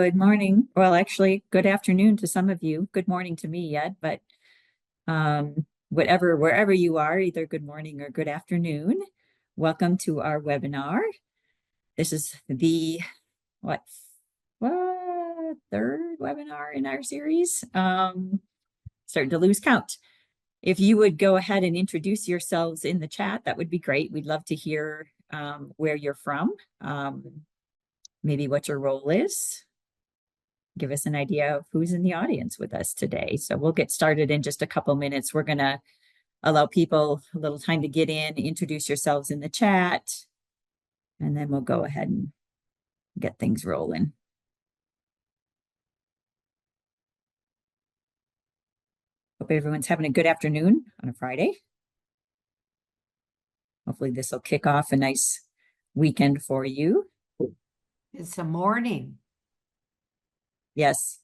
Good morning. Well, actually, good afternoon to some of you. Good morning to me yet, but wherever you are, either good morning or good afternoon. Welcome to our webinar. This is the what third webinar in our series. Starting to lose count. If you would go ahead and introduce yourselves in the chat, that would be great. We'd love to hear where you're from, maybe what your role is. Give us an idea of who's in the audience with us today. So we'll get started in just a couple minutes. We're going to allow people a little time to get in, introduce yourselves in the chat, and then we'll go ahead and get things rolling. Hope everyone's having a good afternoon on a Friday. Hopefully this will kick off a nice weekend for you. It's a morning. Yes,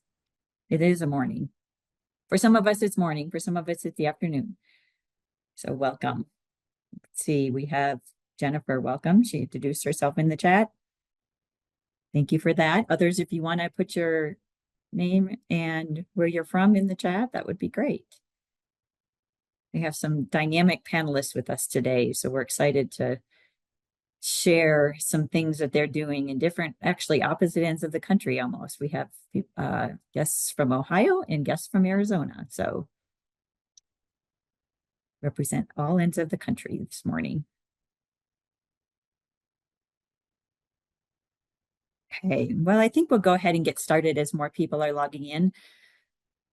it is a morning. For some of us, it's morning. For some of us, it's the afternoon. So welcome. Let's see, we have Jennifer, welcome. She introduced herself in the chat. Thank you for that. Others, if you want to put your name and where you're from in the chat, that would be great. We have some dynamic panelists with us today, so we're excited to share some things that they're doing in different, actually opposite ends of the country almost. We have guests from Ohio and guests from Arizona, so represent all ends of the country this morning. Okay, well, I think we'll go ahead and get started as more people are logging in.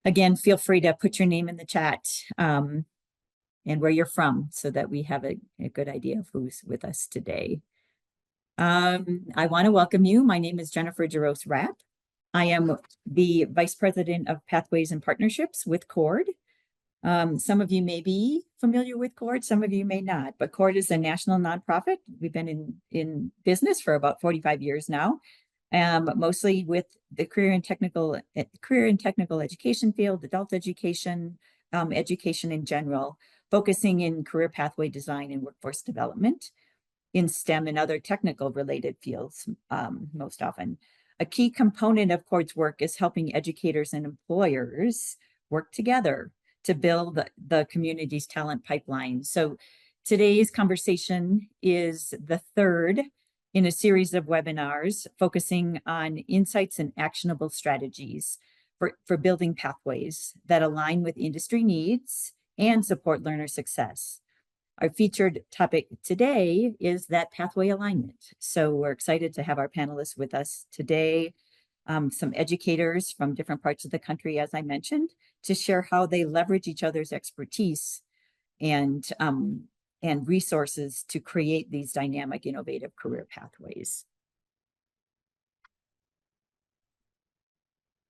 Again, feel free to put your name in the chat and where you're from so that we have a good idea of who's with us today. I want to welcome you. My name is Jennifer Jaros-Rapp. I am the Vice President of Pathways and Partnerships with CORD. Some of you may be familiar with CORD, some of you may not, but CORD is a national nonprofit. We've been in business for about 45 years now, mostly with the career and technical education field, adult education, education in general, focusing in career pathway design and workforce development in STEM and other technical related fields most often. A key component of CORD's work is helping educators and employers work together to build the community's talent pipeline. So today's conversation is the third in a series of webinars focusing on insights and actionable strategies for building pathways that align with industry needs and support learner success. Our featured topic today is that pathway alignment. So we're excited to have our panelists with us today, some educators from different parts of the country, as I mentioned, to share how they leverage each other's expertise and resources to create these dynamic, innovative career pathways.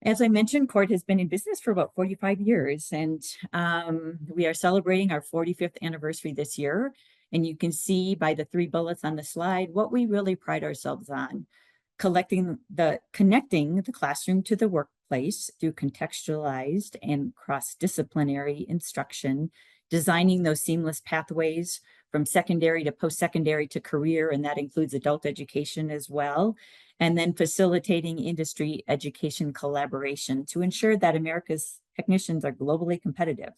As I mentioned, CORD has been in business for about 45 years, and we are celebrating our 45th anniversary this year. And you can see by the 3 bullets on the slide what we really pride ourselves on: connecting the classroom to the workplace through contextualized and cross-disciplinary instruction, designing those seamless pathways from secondary to post-secondary to career, and that includes adult education as well, and then facilitating industry education collaboration to ensure that America's technicians are globally competitive.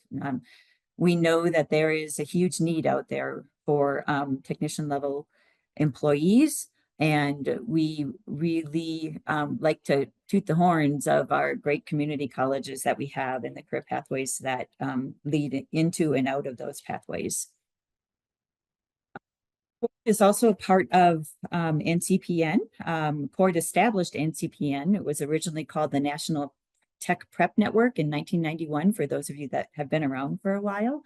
We know that there is a huge need out there for technician level employees, and we really like to toot the horns of our great community colleges that we have and the career pathways that lead into and out of those pathways. Is also a part of NCPN. CORD established NCPN. It was originally called the National Tech Prep Network in 1991, for those of you that have been around for a while.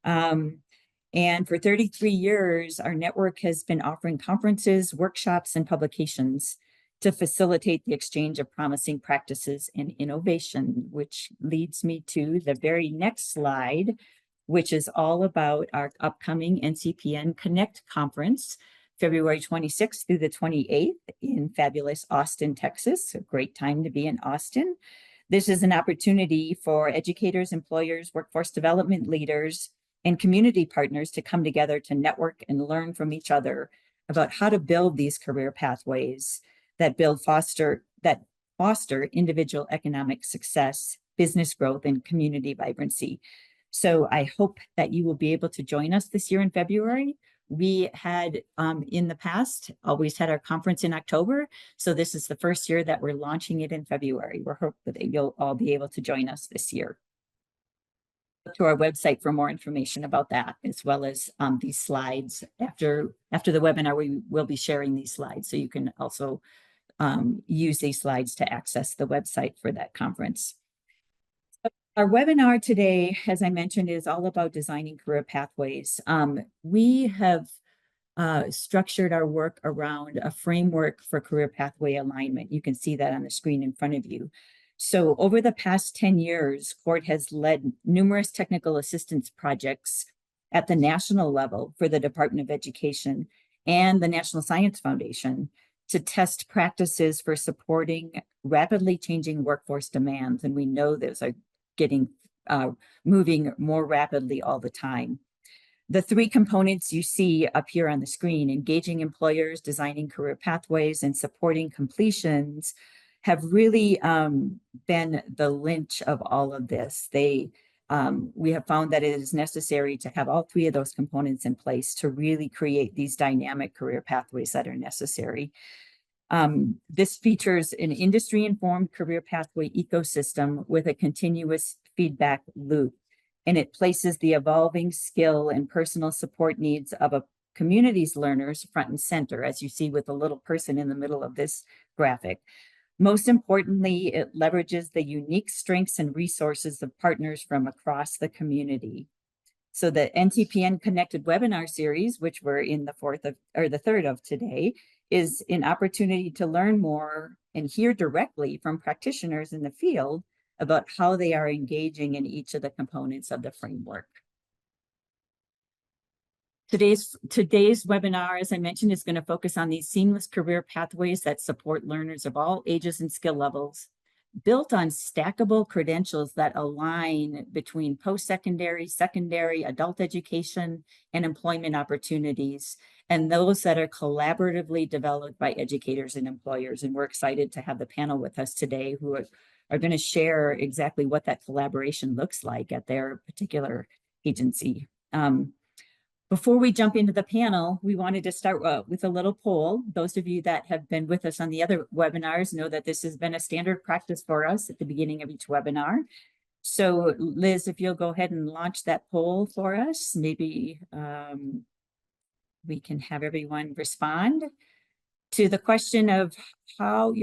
And for 33 years, our network has been offering conferences, workshops, and publications to facilitate the exchange of promising practices and innovation, which leads me to the very next slide, which is all about our upcoming NCPN Connect conference, February 26th through the 28th in fabulous Austin, Texas. A great time to be in Austin. This is an opportunity for educators, employers, workforce development leaders, and community partners to come together to network and learn from each other about how to build these career pathways that foster individual economic success, business growth, and community vibrancy. So I hope that you will be able to join us this year in February. We had in the past always had our conference in October. So this is the first year that we're launching it in February. We're hoping that you'll all be able to join us this year. Go to our website for more information about that, as well as these slides. After the webinar, we will be sharing these slides. So you can also use these slides to access the website for that conference. Our webinar today, as I mentioned, is all about designing career pathways. We have structured our work around a framework for career pathway alignment. You can see that on the screen in front of you. So over the past 10 years, CORT has led numerous technical assistance projects at the national level for the Department of Education and the National Science Foundation to test practices for supporting rapidly changing workforce demands. And we know those are getting moving more rapidly all the time. The three components you see up here on the screen, engaging employers, designing career pathways, and supporting completions, have really been the lynch of all of this. We have found that it is necessary to have all three of those components in place to really create these dynamic career pathways that are necessary. This features an industry-informed career pathway ecosystem with a continuous feedback loop, and it places the evolving skill and personal support needs of a community's learners front and center, as you see with the little person in the middle of this graphic. Most importantly, it leverages the unique strengths and resources of partners from across the community. So the NCPN Connected webinar series, which we're in the third of today, is an opportunity to learn more and hear directly from practitioners in the field about how they are engaging in each of the components of the framework. Today's webinar, as I mentioned, is going to focus on these seamless career pathways that support learners of all ages and skill levels, built on stackable credentials that align between post-secondary, secondary, adult education, and employment opportunities, and those that are collaboratively developed by educators and employers. And we're excited to have the panel with us today who are going to share exactly what that collaboration looks like at their particular agency. Before we jump into the panel, we wanted to start with a little poll. Those of you that have been with us on the other webinars know that this has been a standard practice for us at the beginning of each webinar. So Liz, if you'll go ahead and launch that poll for us, maybe we can have everyone respond to the question of how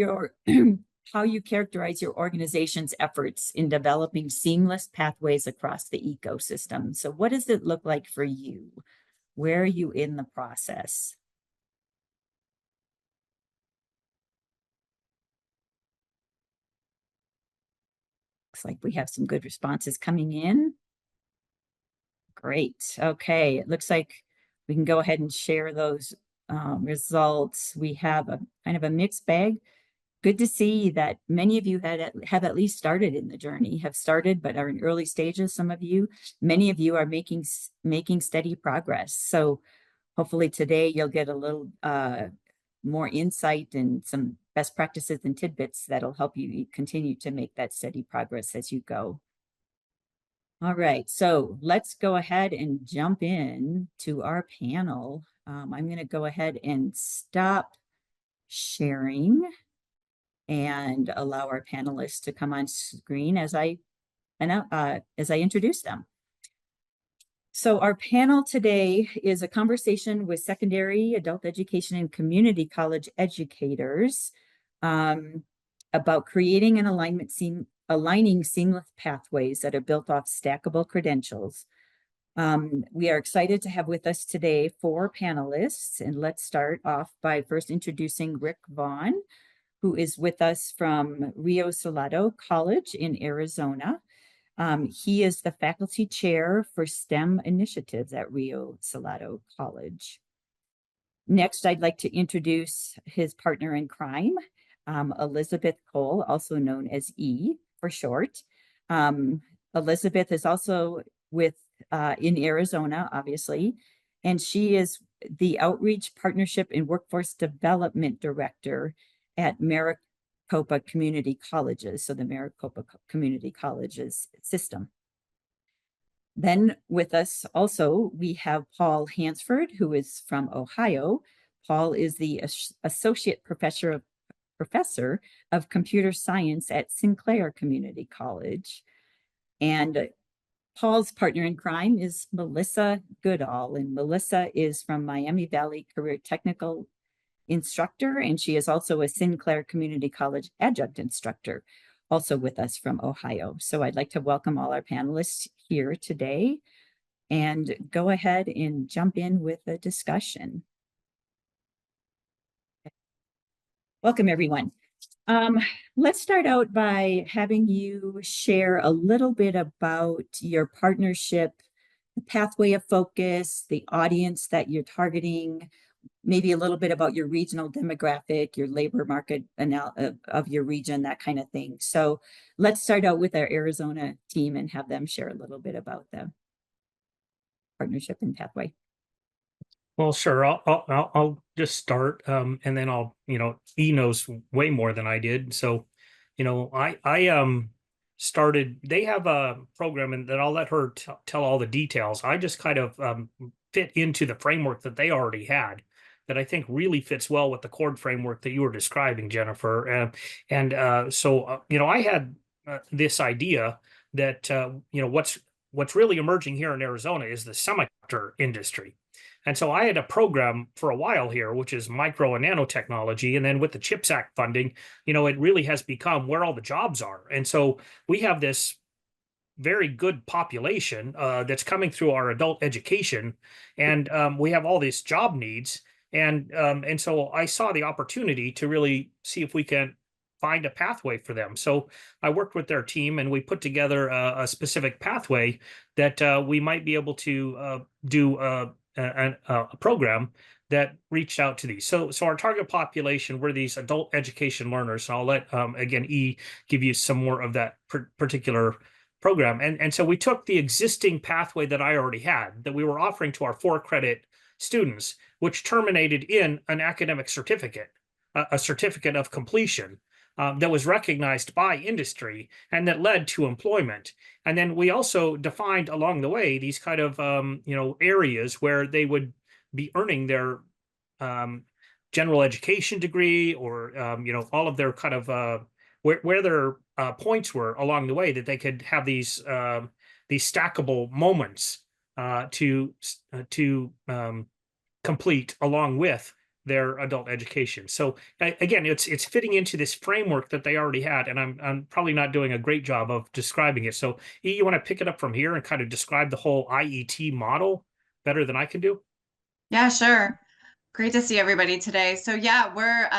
how you characterize your organization's efforts in developing seamless pathways across the ecosystem. So what does it look like for you? Where are you in the process? Looks like we have some good responses coming in. Great. Okay. It looks like we can go ahead and share those results. We have a kind of a mixed bag. Good to see that many of you have at least started in the journey, have started, but are in early stages. Some of you, many of you are making steady progress. So hopefully today you'll get a little more insight and some best practices and tidbits that'll help you continue to make that steady progress as you go. All right, so let's go ahead and jump in to our panel. I'm going to go ahead and stop sharing and allow our panelists to come on screen as I introduce them. So our panel today is a conversation with secondary, adult education, and community college educators about creating and aligning seamless pathways that are built off stackable credentials. We are excited to have with us today 4 panelists, and let's start off by first introducing Rick Vaughn, who is with us from Rio Salado College in Arizona. He is the faculty chair for STEM initiatives at Rio Salado College. Next, I'd like to introduce his partner in crime, Elizabeth Cole, also known as E for short. Elizabeth is also in Arizona, obviously, and she is the Outreach Partnership and Workforce Development Director at Maricopa Community Colleges, so the Maricopa Community Colleges system. Then with us also, we have Paul Hansford, who is from Ohio. Paul is the Associate Professor of Computer Science at Sinclair Community College. And Paul's partner in crime is Melissa Goodall, and Melissa is from Miami Valley Career Technical Instructor, and she is also a Sinclair Community College adjunct instructor, also with us from Ohio. So I'd like to welcome all our panelists here today and go ahead and jump in with a discussion. Welcome, everyone. Let's start out by having you share a little bit about your partnership, the pathway of focus, the audience that you're targeting, maybe a little bit about your regional demographic, your labor market of your region, that kind of thing. So let's start out with our Arizona team and have them share a little bit about the partnership and pathway. Well, sure. I'll just start, and then E knows way more than I did. So, I started. They have a program, and that I'll let her tell all the details. I just kind of fit into the framework that they already had, that I think really fits well with the cord framework that you were describing, Jennifer. I had this idea that what's really emerging here in Arizona is the semiconductor industry. And so I had a program for a while here, which is micro and nanotechnology. And then with the CHIPS Act funding, it really has become where all the jobs are. And so we have this very good population that's coming through our adult education. And we have all these job needs. And so I saw the opportunity to really see if we can find a pathway for them. So I worked with their team and we put together a specific pathway that we might be able to do a program that reached out to these. So our target population were these adult education learners. So I'll let again E give you some more of that particular program. And so we took the existing pathway that I already had that we were offering to our 4-credit students, which terminated in an academic certificate, a certificate of completion. That was recognized by industry and that led to employment. And then we also defined along the way these kind of areas where they would be earning their general education degree, or all of their kind of where their points were along the way, that they could have these stackable moments to complete along with their adult education. So again, it's fitting into this framework that they already had, and I'm probably not doing a great job of describing it. So E, you want to pick it up from here and kind of describe the whole IET model better than I can do? Yeah, sure. Great to see everybody today. So yeah, we're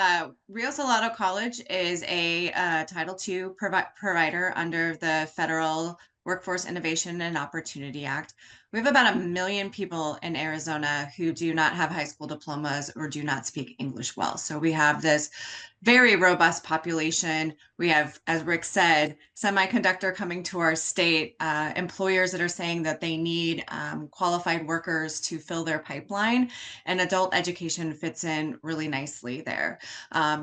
Rio Salado College is a Title II provider under the Federal Workforce Innovation and Opportunity Act. We have about 1 million people in Arizona who do not have high school diplomas or do not speak English well. So we have this very robust population. We have, as Rick said, semiconductor coming to our state, employers that are saying that they need qualified workers to fill their pipeline, and adult education fits in really nicely there.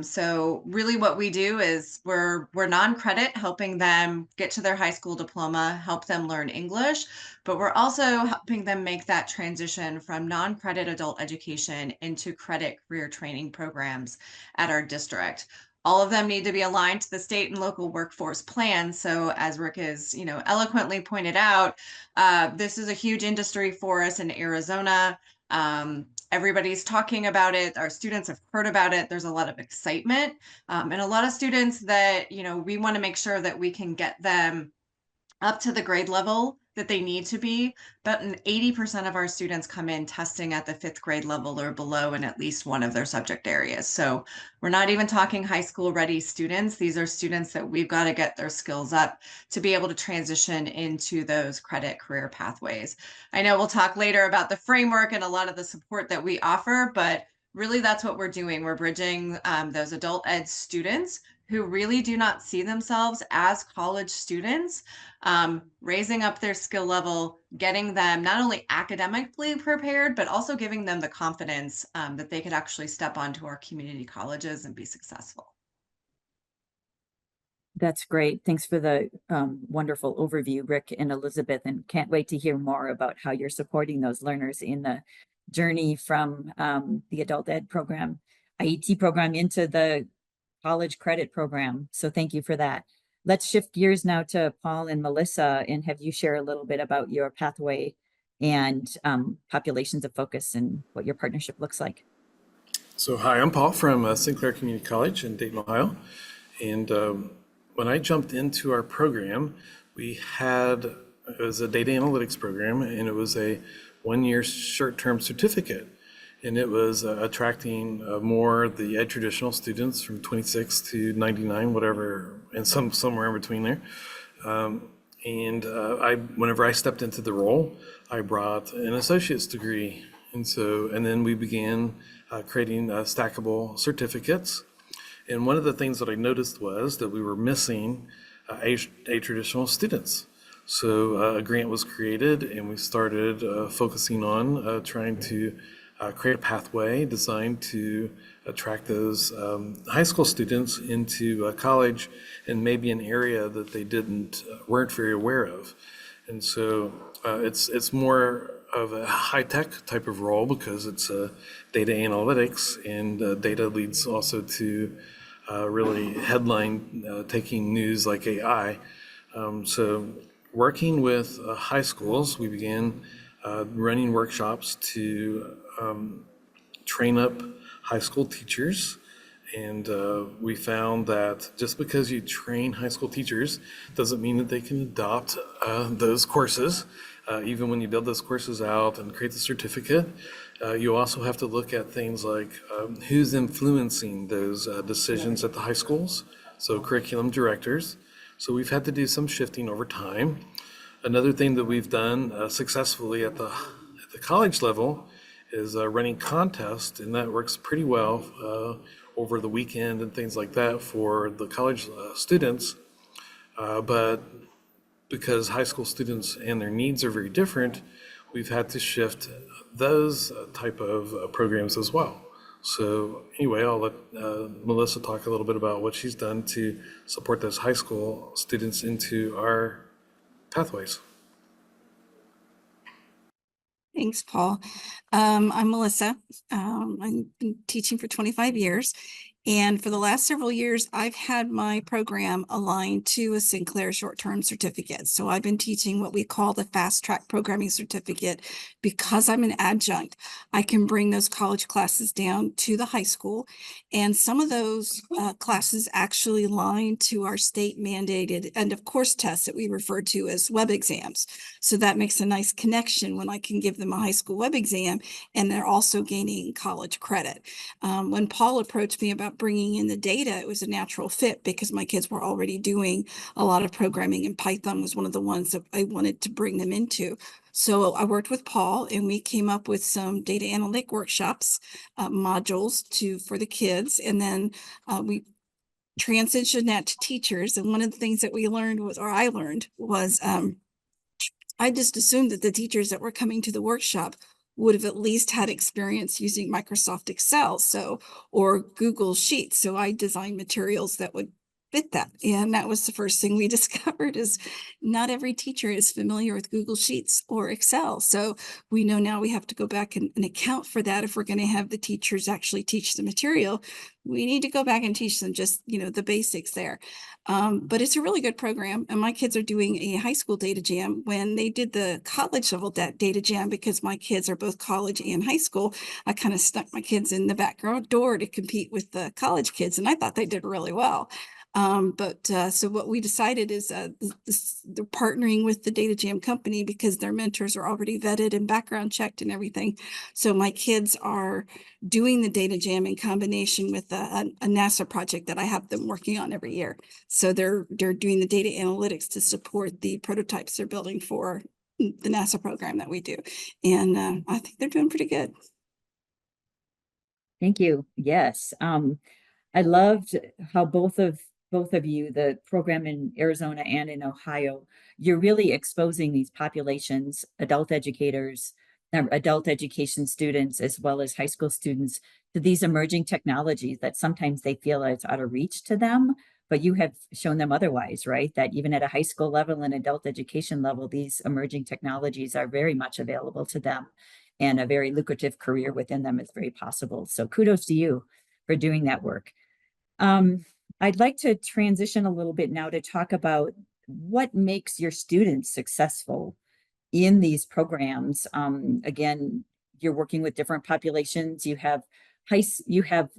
So really what we do is we're non-credit, helping them get to their high school diploma, help them learn English, but we're also helping them make that transition from non-credit adult education into credit career training programs at our district. All of them need to be aligned to the state and local workforce plans. So as Rick has, eloquently pointed out, this is a huge industry for us in Arizona. Everybody's talking about it. Our students have heard about it. There's a lot of excitement, and a lot of students that, we want to make sure that we can get them up to the grade level that they need to be. But 80% of our students come in testing at the 5th grade level or below in at least one of their subject areas. So we're not even talking high school ready students. These are students that we've got to get their skills up to be able to transition into those credit career pathways. I know we'll talk later about the framework and a lot of the support that we offer, but really that's what we're doing. We're bridging those adult ed students who really do not see themselves as college students, raising up their skill level, getting them not only academically prepared, but also giving them the confidence that they could actually step onto our community colleges and be successful. That's great. Thanks for the wonderful overview, Rick and Elizabeth, and can't wait to hear more about how you're supporting those learners in the journey from the adult ed program, IET program into the college credit program. So thank you for that. Let's shift gears now to Paul and Melissa and have you share a little bit about your pathway and populations of focus and what your partnership looks like. So hi, I'm Paul from Sinclair Community College in Dayton, Ohio. And when I jumped into our program, it was a data analytics program, and it was a 1-year short-term certificate. And it was attracting more the ed traditional students from 26 to 99, whatever, and somewhere in between there. Whenever I stepped into the role, I brought an associate's degree. And then we began creating stackable certificates. And one of the things that I noticed was that we were missing traditional students. So a grant was created, and we started focusing on trying to create a pathway designed to attract those high school students into college in maybe an area that they weren't very aware of. And so it's more of a high-tech type of role because it's data analytics, and data leads also to really headline taking news like AI. So working with high schools, we began running workshops to train up high school teachers. And we found that just because you train high school teachers doesn't mean that they can adopt those courses. Even when you build those courses out and create the certificate, you also have to look at things like who's influencing those decisions at the high schools, so curriculum directors. So we've had to do some shifting over time. Another thing that we've done successfully at the college level is running contests, and that works pretty well over the weekend and things like that for the college students. But because high school students and their needs are very different, we've had to shift those type of programs as well. So anyway, I'll let Melissa talk a little bit about what she's done to support those high school students into our pathways. Thanks, Paul. I'm Melissa. I've been teaching for 25 years. And for the last several years, I've had my program aligned to a Sinclair short-term certificate. So I've been teaching what we call the fast track programming certificate. Because I'm an adjunct, I can bring those college classes down to the high school. And some of those classes actually align to our state mandated end of course tests that we refer to as web exams. So that makes a nice connection when I can give them a high school web exam and they're also gaining college credit. When Paul approached me about bringing in the data, it was a natural fit because my kids were already doing a lot of programming, and Python was one of the ones that I wanted to bring them into. So I worked with Paul, and we came up with some data analytic workshops, modules for the kids, and then we transitioned that to teachers. And one of the things that I learned was I just assumed that the teachers that were coming to the workshop would have at least had experience using Microsoft Excel, or Google Sheets. So I designed materials that would fit that. And that was the first thing we discovered is not every teacher is familiar with Google Sheets or Excel. So we know now we have to go back and account for that. If we're going to have the teachers actually teach the material, we need to go back and teach them just, the basics there. But it's a really good program. And my kids are doing a high school data jam. When they did the college level data jam, because my kids are both college and high school, I kind of stuck my kids in the back door to compete with the college kids. And I thought they did really well. So what we decided is they're partnering with the Data Jam company because their mentors are already vetted and background checked and everything. So my kids are doing the Data Jam in combination with a NASA project that I have them working on every year. So they're doing the data analytics to support the prototypes they're building for the NASA program that we do. And I think they're doing pretty good. Thank you. Yes. I loved how both of you, the program in Arizona and in Ohio, you're really exposing these populations, adult educators, adult education students, as well as high school students, to these emerging technologies that sometimes they feel it's out of reach to them, but you have shown them otherwise, right? That even at a high school level and adult education level, these emerging technologies are very much available to them, and a very lucrative career within them is very possible. So kudos to you for doing that work. I'd like to transition a little bit now to talk about what makes your students successful in these programs. Again, you're working with different populations. You have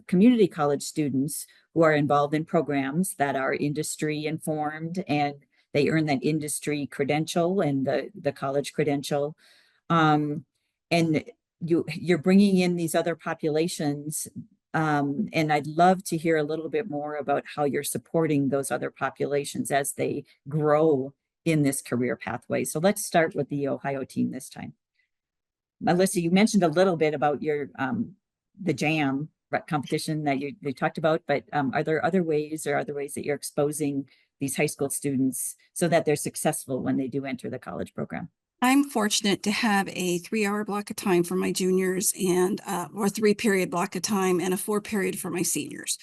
community college students who are involved in programs that are industry informed, and they earn that industry credential and the college credential. And you're bringing in these other populations. And I'd love to hear a little bit more about how you're supporting those other populations as they grow in this career pathway. So let's start with the Ohio team this time. Melissa, you mentioned a little bit about your the JAM competition that you talked about, but are there other ways that you're exposing these high school students so that they're successful when they do enter the college program? I'm fortunate to have a 3-hour block of time for my juniors and or 3-period block of time and a 4-period for my seniors.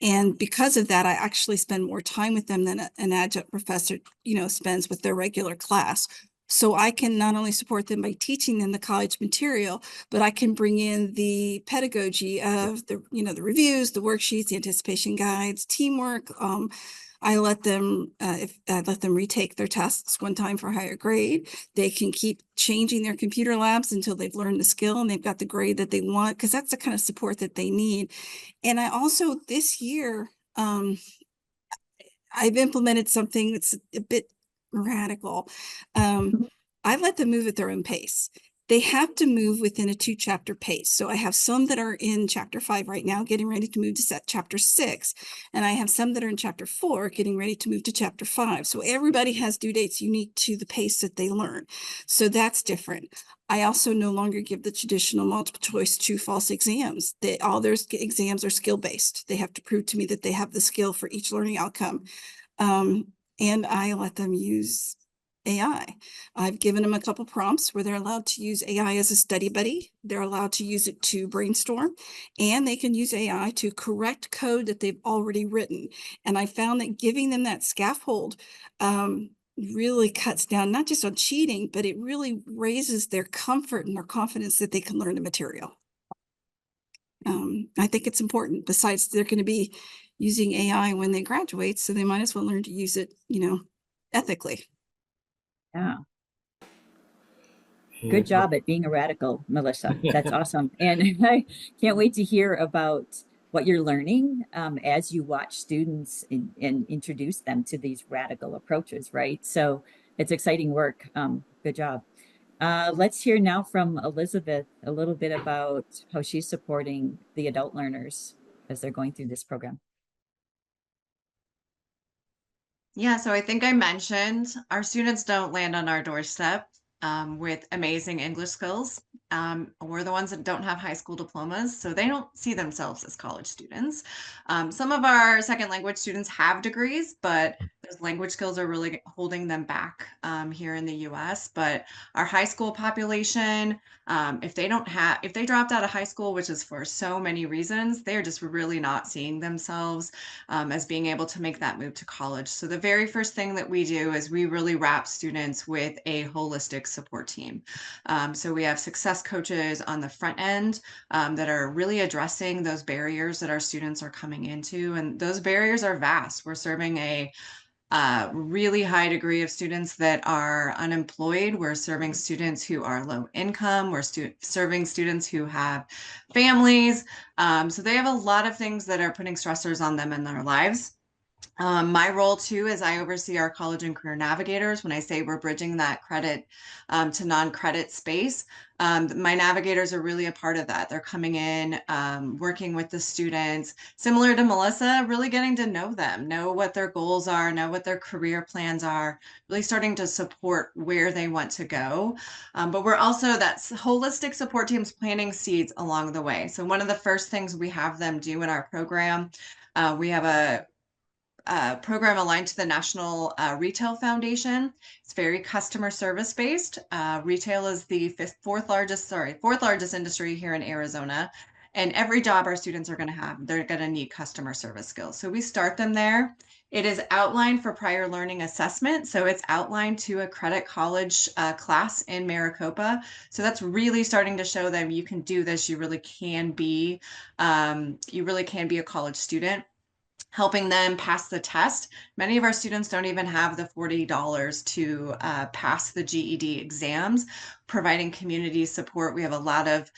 And because of that, I actually spend more time with them than an adjunct professor, spends with their regular class. So I can not only support them by teaching them the college material, but I can bring in the pedagogy of the reviews, the worksheets, the anticipation guides, teamwork. I let them retake their tests one time for higher grade. They can keep changing their computer labs until they've learned the skill and they've got the grade that they want, because that's the kind of support that they need. And I also, this year, I've implemented something that's a bit radical. I let them move at their own pace. They have to move within a 2-chapter pace. So I have some that are in chapter 5 right now, getting ready to move to chapter 6. And I have some that are in chapter 4, getting ready to move to chapter 5. So everybody has due dates unique to the pace that they learn. So that's different. I also no longer give the traditional multiple choice true false exams. All their exams are skill based. They have to prove to me that they have the skill for each learning outcome. And I let them use AI. I've given them a couple prompts where they're allowed to use AI as a study buddy. They're allowed to use it to brainstorm, and they can use AI to correct code that they've already written. And I found that giving them that scaffold really cuts down not just on cheating, but it really raises their comfort and their confidence that they can learn the material. I think it's important. Besides, they're going to be using AI when they graduate, so they might as well learn to use it, ethically. Yeah. Yeah. Good job at being a radical, Melissa. That's awesome. And I can't wait to hear about what you're learning as you watch students and introduce them to these radical approaches, right? So it's exciting work. Good job. Let's hear now from Elizabeth a little bit about how she's supporting the adult learners as they're going through this program. Yeah, so I think I mentioned our students don't land on our doorstep with amazing English skills. We're the ones that don't have high school diplomas, so they don't see themselves as college students. Some of our second language students have degrees, but those language skills are really holding them back here in the US. But our high school population, if they dropped out of high school, which is for so many reasons, they're just really not seeing themselves as being able to make that move to college. So the very first thing that we do is we really wrap students with a holistic support team. So we have success coaches on the front end that are really addressing those barriers that our students are coming into. And those barriers are vast. We're serving a really high degree of students that are unemployed. We're serving students who are low income. We're serving students who have families. So they have a lot of things that are putting stressors on them in their lives. My role too is I oversee our college and career navigators. When I say we're bridging that credit to non-credit space, my navigators are really a part of that. They're coming in, working with the students, similar to Melissa, really getting to know them, know what their goals are, know what their career plans are, really starting to support where they want to go. But we're also that holistic support team's planting seeds along the way. So one of the first things we have them do in our program, we have a program aligned to the National Retail Foundation. It's very customer service based. Retail is the fourth largest industry here in Arizona. And every job our students are going to have, they're going to need customer service skills. So we start them there. It is outlined for prior learning assessment. So it's outlined to a credit college class in Maricopa. So that's really starting to show them you can do this. You really can be a college student, helping them pass the test. Many of our students don't even have the $40 to pass the GED exams, providing community support. We have a lot of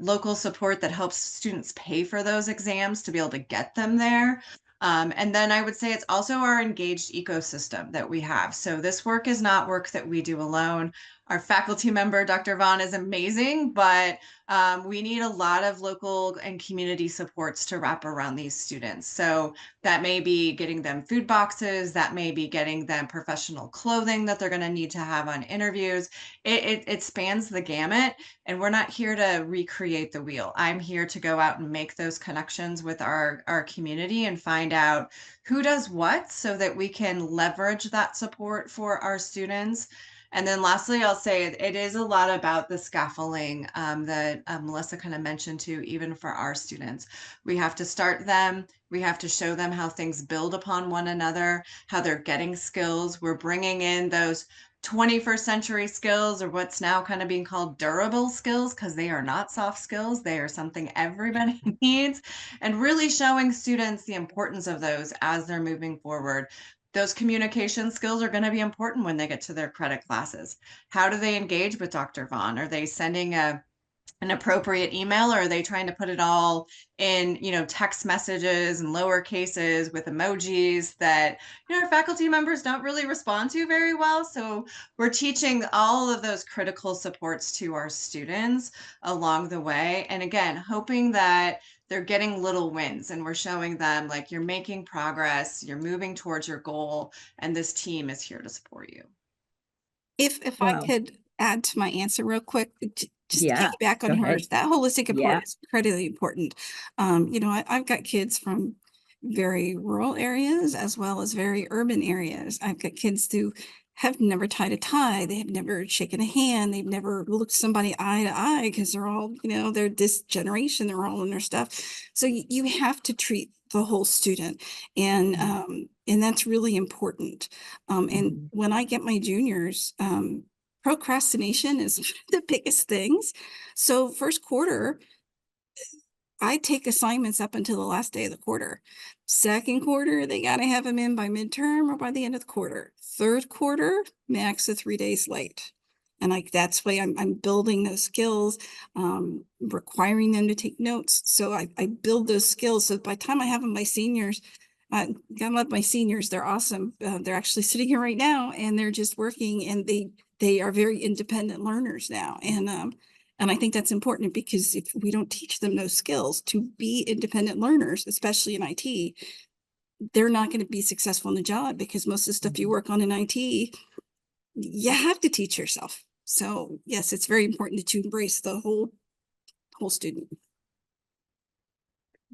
local support that helps students pay for those exams to be able to get them there. And then I would say it's also our engaged ecosystem that we have. So this work is not work that we do alone. Our faculty member, Dr. Vaughn, is amazing, but we need a lot of local and community supports to wrap around these students. So that may be getting them food boxes, that may be getting them professional clothing that they're going to need to have on interviews. It spans the gamut, and we're not here to recreate the wheel. I'm here to go out and make those connections with our community and find out who does what so that we can leverage that support for our students. And then lastly, I'll say it is a lot about the scaffolding that Melissa kind of mentioned too, even for our students. We have to start them. We have to show them how things build upon one another, how they're getting skills. We're bringing in those 21st century skills, or what's now kind of being called durable skills, because they are not soft skills. They are something everybody needs, and really showing students the importance of those as they're moving forward. Those communication skills are going to be important when they get to their credit classes. How do they engage with Dr. Vaughn? Are they sending an appropriate email, or are they trying to put it all in, text messages and lower cases with emojis that, our faculty members don't really respond to very well? So we're teaching all of those critical supports to our students along the way. And again, hoping that they're getting little wins and we're showing them like you're making progress, you're moving towards your goal, and this team is here to support you. If Wow. I could add to my answer real quick, just Yeah, piggyback on go ahead. hers, that holistic Yeah. approach is incredibly important. I've got kids from very rural areas as well as very urban areas. I've got kids who have never tied a tie. They have never shaken a hand. They've never looked somebody eye to eye because they're all, they're this generation, they're all in their stuff. So you have to treat the whole student, and that's really important. And when I get my juniors, procrastination is one of the biggest things. So first quarter, I take assignments up until the last day of the quarter. Second quarter, they got to have them in by midterm or by the end of the quarter. Third quarter, max of 3 days late. And that's why I'm building those skills, requiring them to take notes. So I build those skills. So by the time I have them, my seniors, gotta love my seniors. They're awesome. They're actually sitting here right now, and they're just working, and they are very independent learners now. And I think that's important, because if we don't teach them those skills to be independent learners, especially in IT, they're not going to be successful in the job, because most of the stuff you work on in IT, you have to teach yourself. So yes, it's very important that you embrace the whole student.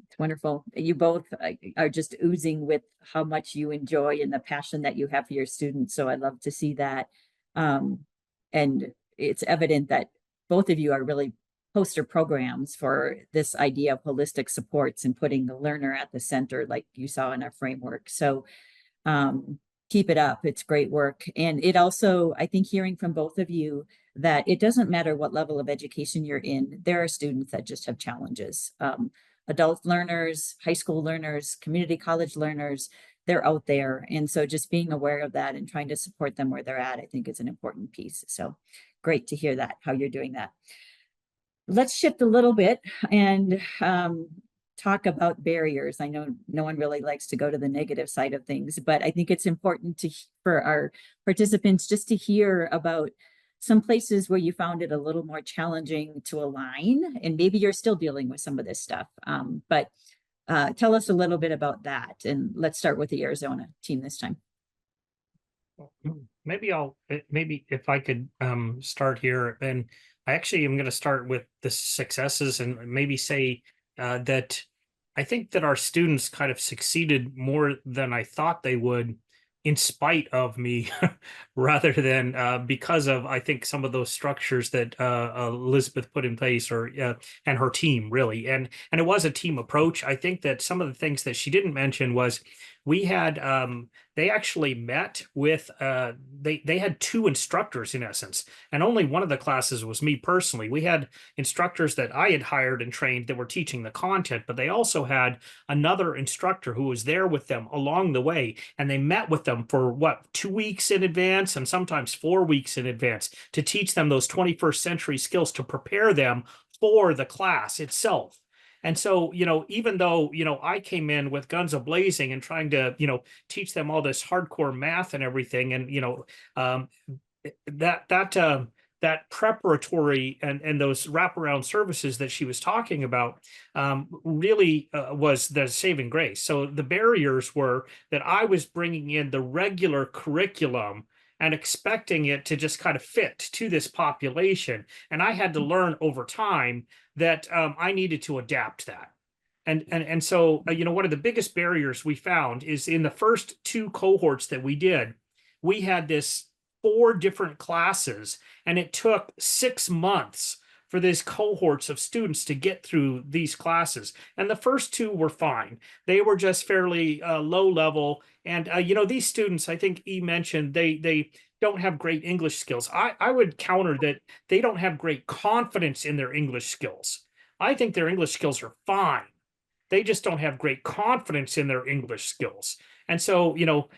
It's wonderful. You both are just oozing with how much you enjoy and the passion that you have for your students. So I love to see that. And it's evident that both of you are really poster programs for this idea of holistic supports and putting the learner at the center, like you saw in our framework. So keep it up. It's great work. And it also, I think, hearing from both of you that it doesn't matter what level of education you're in, there are students that just have challenges. Adult learners, high school learners, community college learners, they're out there. And so just being aware of that and trying to support them where they're at, I think is an important piece. So great to hear that, how you're doing that. Let's shift a little bit and talk about barriers. I know no one really likes to go to the negative side of things, but I think it's important for our participants just to hear about some places where you found it a little more challenging to align, and maybe you're still dealing with some of this stuff. But tell us a little bit about that, and let's start with the Arizona team this time. Maybe if I could start here, and I actually am going to start with the successes and maybe say that I think that our students kind of succeeded more than I thought they would in spite of me rather than because of, I think, some of those structures that Elizabeth put in place, or and her team really. And it was a team approach. I think that some of the things that she didn't mention was we had they actually met with they had two instructors in essence, and only one of the classes was me personally. We had instructors that I had hired and trained that were teaching the content, but they also had another instructor who was there with them along the way, and they met with them for what, 2 weeks in advance and sometimes 4 weeks in advance to teach them those 21st century skills to prepare them for the class itself. And so, even though, I came in with guns a-blazing and trying to, teach them all this hardcore math and everything, and, um, that preparatory and those wraparound services that she was talking about really was the saving grace. So the barriers were that I was bringing in the regular curriculum and expecting it to just kind of fit to this population. And I had to learn over time that I needed to adapt that. And so, one of the biggest barriers we found is in the first two cohorts that we did, we had this 4 different classes, and it took 6 months for these cohorts of students to get through these classes. And the first 2 were fine. They were just fairly low level. And, these students, I think E mentioned, they don't have great English skills. I would counter that they don't have great confidence in their English skills. I think their English skills are fine. They just don't have great confidence in their English skills. And so,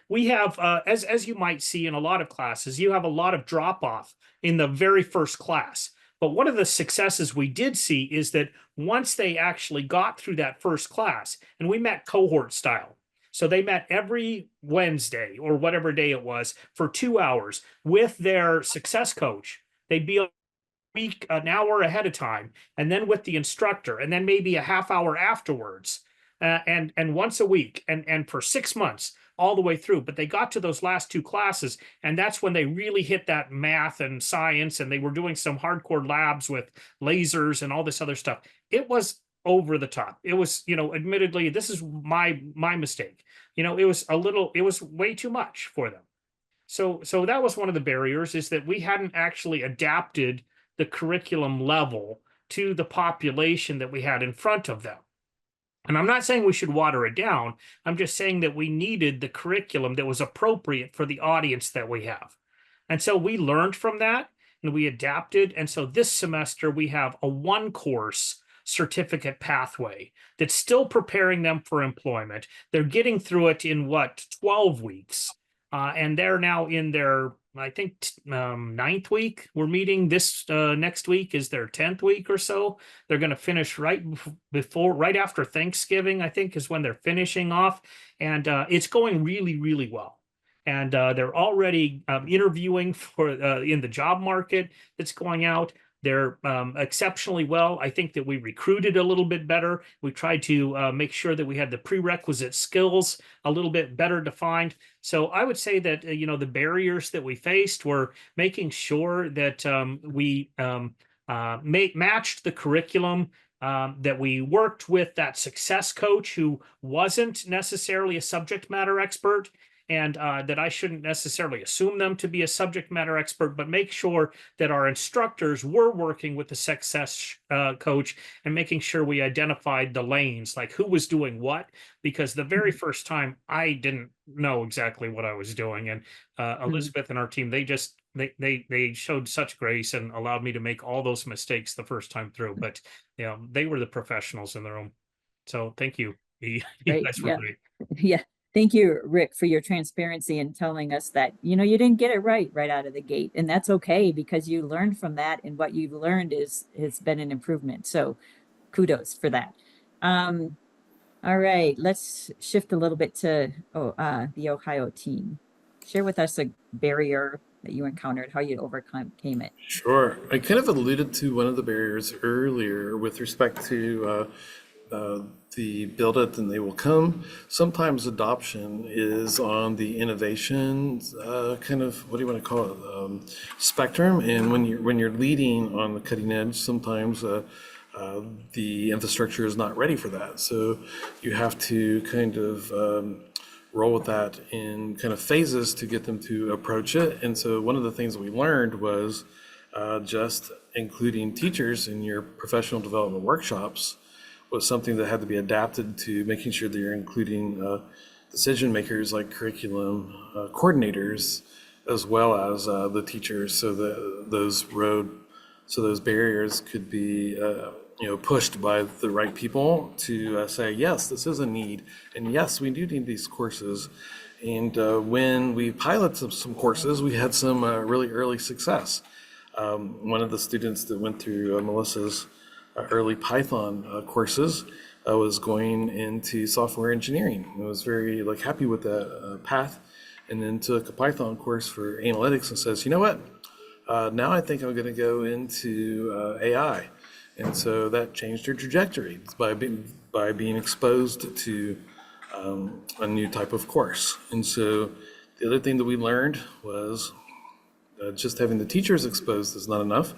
we have, as you might see in a lot of classes, you have a lot of drop off in the very first class. But one of the successes we did see is that once they actually got through that first class, and we met cohort style. So they met every Wednesday or whatever day it was for 2 hours with their success coach. They'd be week, an hour ahead of time, and then with the instructor, and then maybe a half hour afterwards, and once a week, and for 6 months all the way through. But they got to those last 2 classes, and that's when they really hit that math and science, and they were doing some hardcore labs with lasers and all this other stuff. It was over the top. It was, admittedly, this is my mistake. It was way too much for them. So that was one of the barriers, is that we hadn't actually adapted the curriculum level to the population that we had in front of them. And I'm not saying we should water it down. I'm just saying that we needed the curriculum that was appropriate for the audience that we have. And so we learned from that and we adapted. And so this semester we have a 1-course certificate pathway that's still preparing them for employment. They're getting through it in 12 weeks. And they're now in their, I think, 9th week. We're meeting this next week is their 10th week or so. They're going to finish right after Thanksgiving, I think, is when they're finishing off. And it's going really, really well. And they're already interviewing for in the job market that's going out. They're exceptionally well. I think that we recruited a little bit better. We tried to make sure that we had the prerequisite skills a little bit better defined. So I would say that, the barriers that we faced were making sure that we matched the curriculum, that we worked with that success coach who wasn't necessarily a subject matter expert, and that I shouldn't necessarily assume them to be a subject matter expert, but make sure that our instructors were working with the success coach and making sure we identified the lanes, like who was doing what, because the very first time I didn't know exactly what I was doing. And Elizabeth and our team, they showed such grace and allowed me to make all those mistakes the first time through, but they were the professionals in their own. So thank you. You guys were great. Yeah. Thank you, Rick, for your transparency and telling us that, you didn't get it right out of the gate. And that's okay, because you learned from that, and what you've learned has been an improvement. So kudos for that. All right, let's shift a little bit to the Ohio team. Share with us a barrier that you encountered, how you overcame it. Sure. I kind of alluded to one of the barriers earlier with respect to the build it and they will come. Sometimes adoption is on the innovation kind of, what do you want to call it, spectrum. And when you're leading on the cutting edge, sometimes the infrastructure is not ready for that. So you have to kind of roll with that in kind of phases to get them to approach it. And so one of the things that we learned was just including teachers in your professional development workshops was something that had to be adapted to making sure that you're including decision makers like curriculum coordinators, as well as the teachers, so that those barriers could be pushed by the right people to say, yes, this is a need, and yes, we do need these courses. And when we piloted some courses, we had some really early success. One of the students that went through Melissa's early Python courses was going into software engineering. I was very happy with that path, and then took a Python course for analytics and says, you know what? Now I think I'm going to go into AI. And so that changed her trajectory by being exposed to a new type of course. And so the other thing that we learned was just having the teachers exposed is not enough.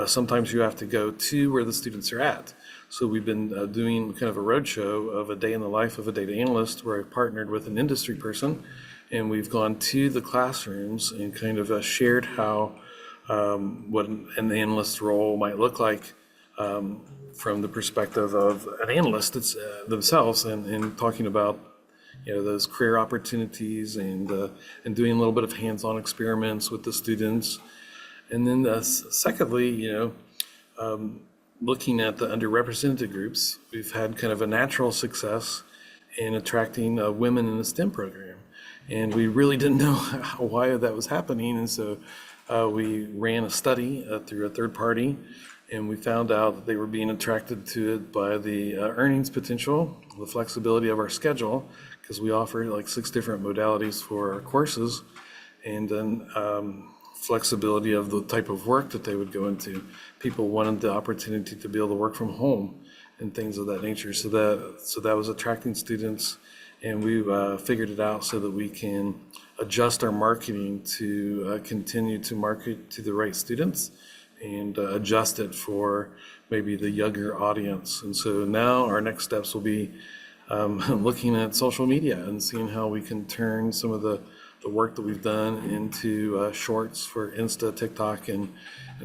Sometimes you have to go to where the students are at. So we've been doing kind of a roadshow of a day in the life of a data analyst, where I've partnered with an industry person, and we've gone to the classrooms and kind of shared how what an analyst role might look like from the perspective of an analyst themselves, and talking about those career opportunities, and doing a little bit of hands-on experiments with the students. And then secondly, looking at the underrepresented groups, we've had kind of a natural success in attracting women in the STEM program. And we really didn't know why that was happening. And so we ran a study through a third party, and we found out that they were being attracted to it by the earnings potential, the flexibility of our schedule, because we offer 6 different modalities for our courses, and then flexibility of the type of work that they would go into. People wanted the opportunity to be able to work from home and things of that nature. So that was attracting students, and we figured it out so that we can adjust our marketing to continue to market to the right students, and adjust it for maybe the younger audience. And so now our next steps will be looking at social media and seeing how we can turn some of the work that we've done into shorts for Insta, TikTok, and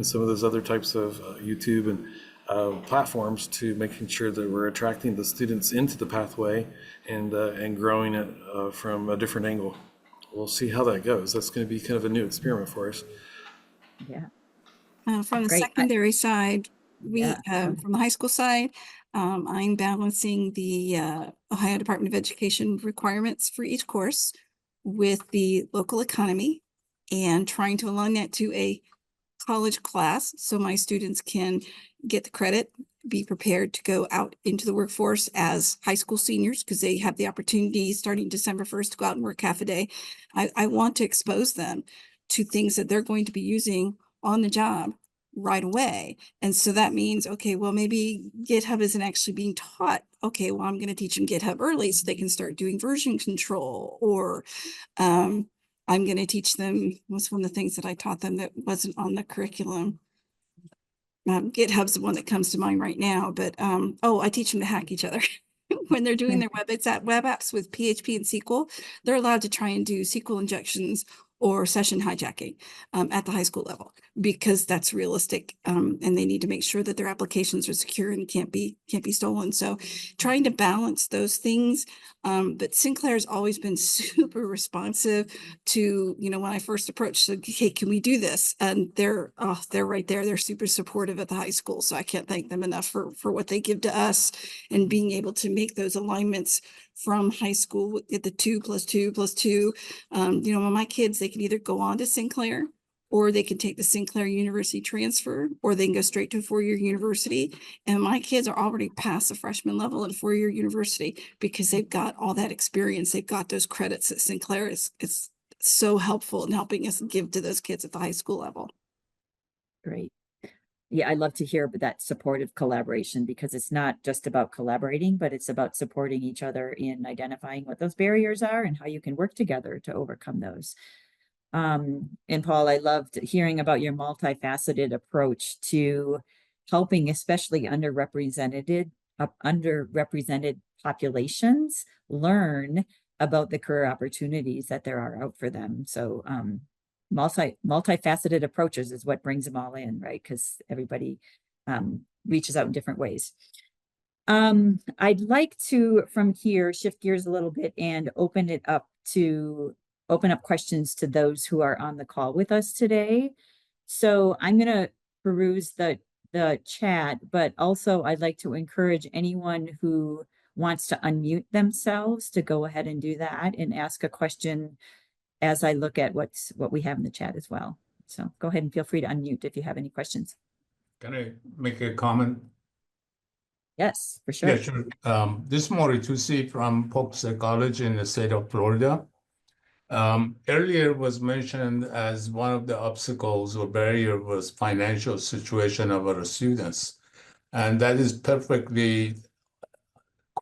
some of those other types of YouTube and platforms, to making sure that we're attracting the students into the pathway and growing it from a different angle. We'll see how that goes. That's going to be kind of a new experiment for us. Yeah. From the Great. secondary side, Yeah. from the high school side, I'm balancing the Ohio Department of Education requirements for each course with the local economy, and trying to align that to a college class so my students can get the credit, be prepared to go out into the workforce as high school seniors, because they have the opportunity starting December 1st to go out and work half a day. I want to expose them to things that they're going to be using on the job right away. And so that means, okay, well, maybe GitHub isn't actually being taught. Okay, well, I'm going to teach them GitHub early so they can start doing version control, or I'm going to teach them, what's one of the things that I taught them that wasn't on the curriculum? GitHub's the one that comes to mind right now, but I teach them to hack each other. When they're doing their web apps with PHP and SQL, they're allowed to try and do SQL injections or session hijacking at the high school level, because that's realistic, and they need to make sure that their applications are secure and can't be stolen. So trying to balance those things. But Sinclair has always been super responsive to, when I first approached, said, hey, can we do this? And they're right there. They're super supportive at the high school. So I can't thank them enough for what they give to us, and being able to make those alignments from high school at the 2+2+2. When my kids, they can either go on to Sinclair, or they can take the Sinclair University transfer, or they can go straight to a 4-year university. And my kids are already past the freshman level at a 4-year university, because they've got all that experience. They've got those credits at Sinclair. It's so helpful in helping us give to those kids at the high school level. Great. Yeah, I love to hear about that supportive collaboration, because it's not just about collaborating, but it's about supporting each other in identifying what those barriers are and how you can work together to overcome those. And Paul, I loved hearing about your multifaceted approach to helping especially underrepresented populations learn about the career opportunities that there are out for them. So multifaceted approaches is what brings them all in, right? Because everybody reaches out in different ways. I'd like to, from here, shift gears a little bit and open up questions to those who are on the call with us today. So I'm going to peruse the chat, but also I'd like to encourage anyone who wants to unmute themselves to go ahead and do that and ask a question as I look at what we have in the chat as well. So go ahead and feel free to unmute if you have any questions. Can I make a comment? Yes, for sure. Yeah, sure. This is Moritusi from Polk College in the state of Florida. Earlier was mentioned as one of the obstacles or barrier was financial situation of our students. And that is perfectly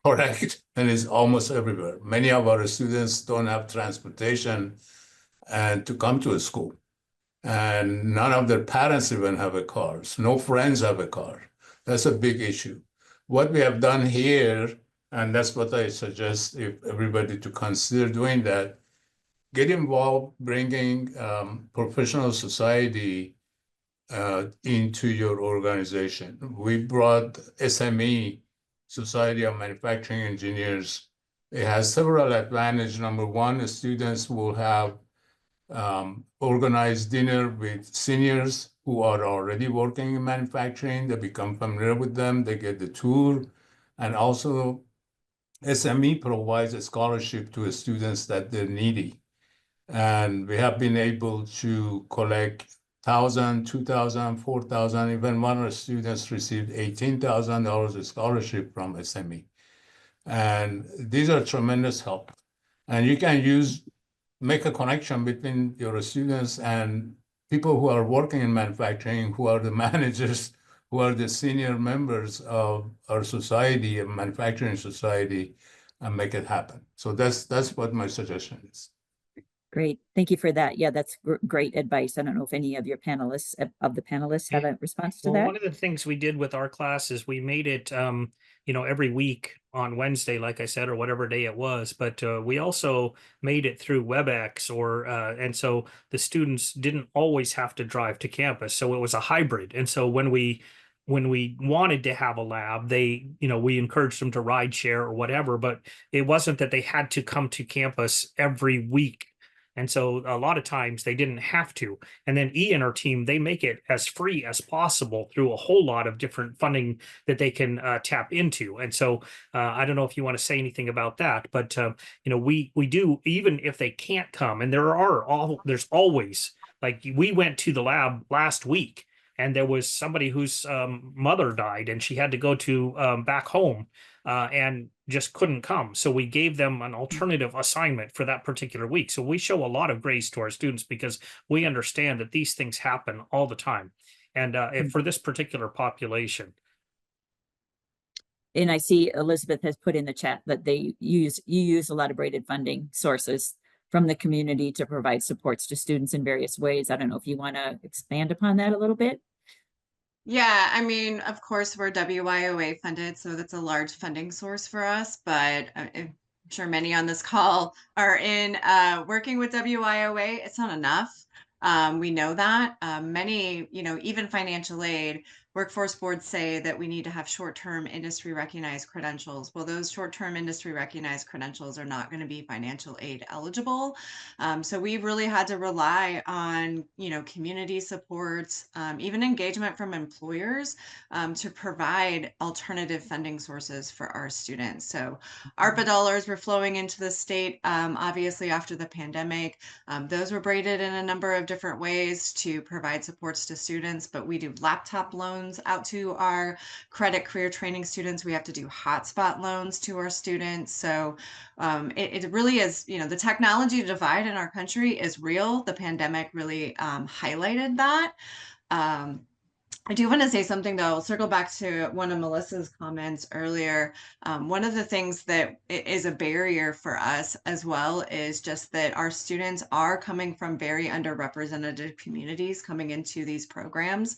correct and is almost everywhere. Many of our students don't have transportation and to come to a school. And none of their parents even have a car. So no friends have a car. That's a big issue. What we have done here, and that's what I suggest if everybody to consider doing that, get involved bringing professional society into your organization. We brought SME, Society of Manufacturing Engineers. It has several advantages. Number one, the students will have organized dinner with seniors who are already working in manufacturing. They become familiar with them. They get the tour. And also, SME provides a scholarship to students that they're needy. And we have been able to collect 1,000, 2,000, 4,000, even one of the students received $18,000 scholarship from SME. And these are tremendous help. And you can make a connection between your students and people who are working in manufacturing, who are the managers, who are the senior members of our society, a manufacturing society, and make it happen. So that's what my suggestion is. Great. Thank you for that. Yeah, that's great advice. I don't know if any of your panelists have a response to Well, that. one of the things we did with our class is we made it, every week on Wednesday, like I said, or whatever day it was. But we also made it through WebEx, and so the students didn't always have to drive to campus. So it was a hybrid. And so when we wanted to have a lab, we encouraged them to ride share or whatever. But it wasn't that they had to come to campus every week. And so a lot of times they didn't have to. And then E and our team, they make it as free as possible through a whole lot of different funding that they can tap into. And so I don't know if you want to say anything about that, but we do, even if they can't come, and there's always, like, we went to the lab last week and there was somebody whose mother died and she had to go to back home and just couldn't come. So we gave them an alternative assignment for that particular week. So we show a lot of grace to our students because we understand that these things happen all the time. And for this particular population. And I see Elizabeth has put in the chat that you use a lot of braided funding sources from the community to provide supports to students in various ways. I don't know if you want to expand upon that a little bit. Yeah, I mean, of course, we're WYOA funded, so that's a large funding source for us, but I'm sure many on this call are in working with WYOA. It's not enough. We know that. Many, even financial aid, workforce boards say that we need to have short-term industry recognized credentials. Well, those short-term industry recognized credentials are not going to be financial aid eligible. So we really had to rely on, community supports, even engagement from employers to provide alternative funding sources for our students. So ARPA dollars were flowing into the state, obviously after the pandemic. Those were braided in a number of different ways to provide supports to students, but we do laptop loans out to our credit career training students. We have to do hotspot loans to our students. So it really is, the technology divide in our country is real. The pandemic really highlighted that. I do want to say something though. I'll circle back to one of Melissa's comments earlier. One of the things that is a barrier for us as well is just that our students are coming from very underrepresented communities coming into these programs.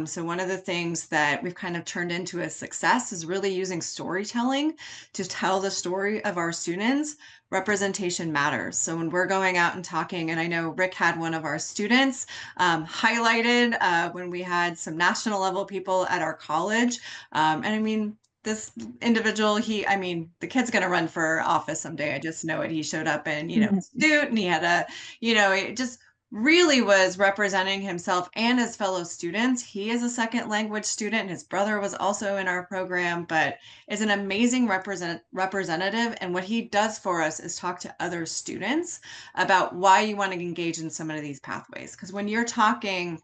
So one of the things that we've kind of turned into a success is really using storytelling to tell the story of our students. representation matters. So when we're going out and talking, and I know Rick had one of our students highlighted when we had some national level people at our college. And I mean, this individual, I mean, the kid's going to run for office someday. I just know it. He showed up in, suit, and he had it just really was representing himself and his fellow students. He is a second language student. His brother was also in our program, but is an amazing representative. And what he does for us is talk to other students about why you want to engage in some of these pathways. Because when you're talking,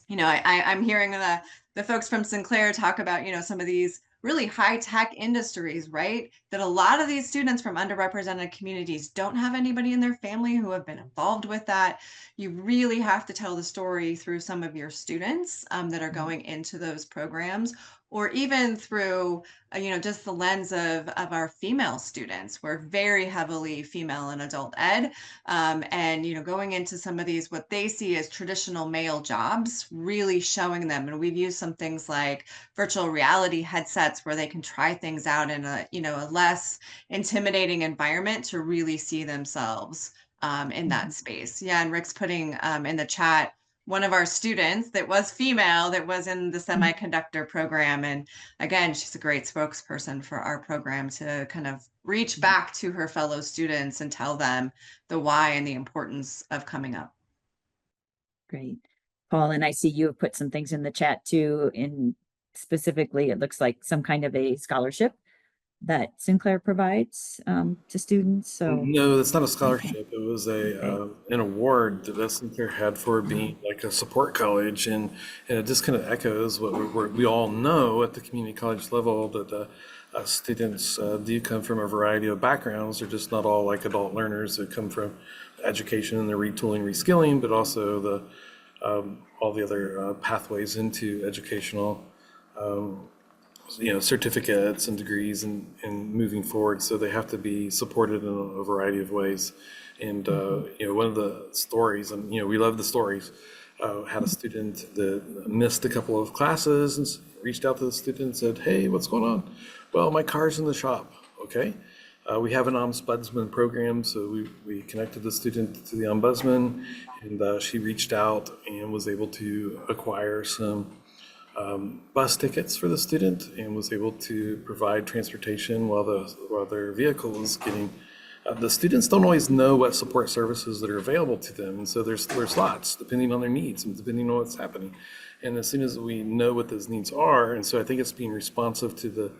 I'm hearing the folks from Sinclair talk about, some of these really high tech industries, right? That a lot of these students from underrepresented communities don't have anybody in their family who have been involved with that. You really have to tell the story through some of your students that are going into those programs, or even through, just the lens of our female students. We're very heavily female in adult ed. And, going into some of these, what they see as traditional male jobs, really showing them. And we've used some things like virtual reality headsets where they can try things out in a less intimidating environment to really see themselves in that space. Yeah, and Rick's putting in the chat one of our students that was female that was in the semiconductor program. And again, she's a great spokesperson for our program to kind of reach back to her fellow students and tell them the why and the importance of coming up. Great. Paul, and I see you have put some things in the chat too. In specifically, it looks like some kind of a scholarship that Sinclair provides to students. So No, that's not a scholarship. It was an award that Sinclair had for being like a support college, and it just kind of echoes what we all know at the community college level, that students do come from a variety of backgrounds. They're just not all like adult learners that come from education and the retooling, reskilling, but also the all the other pathways into educational certificates and degrees and moving forward. So they have to be supported in a variety of ways. And, one of the stories, and, we love the stories, had a student that missed a couple of classes and reached out to the student and said, "Hey, what's going on?" "Well, my car's in the shop." "Okay." We have an ombudsman program, so we connected the student to the ombudsman, and she reached out and was able to acquire some bus tickets for the student and was able to provide transportation while their vehicle was getting. The students don't always know what support services that are available to them, and so there's lots depending on their needs and depending on what's happening. And as soon as we know what those needs are, and so I think it's being responsive to the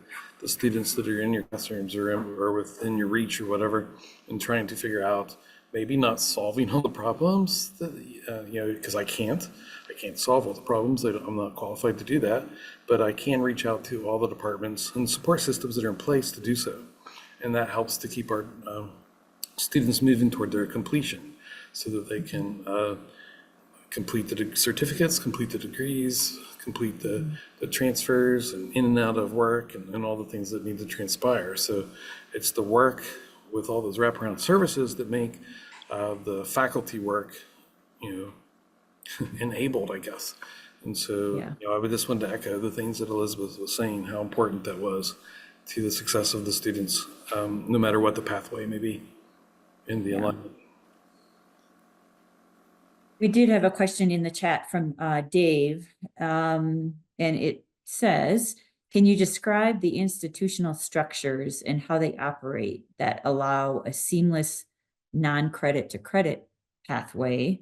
students that are in your classrooms or within your reach or whatever, and trying to figure out, maybe not solving all the problems that, because I can't solve all the problems. I'm not qualified to do that, but I can reach out to all the departments and support systems that are in place to do so. And that helps to keep our students moving toward their completion so that they can complete the certificates, complete the degrees, complete the transfers and in and out of work and all the things that need to transpire. So it's the work with all those wraparound services that make the faculty work, enabled, I guess. And so, I would just want to echo the things that Elizabeth was saying, how important that was to the success of the students, no matter what the pathway may be in the alignment. we did have a question in the chat from Dave, and it says, "Can you describe the institutional structures and how they operate that allow a seamless non-credit to credit pathway?"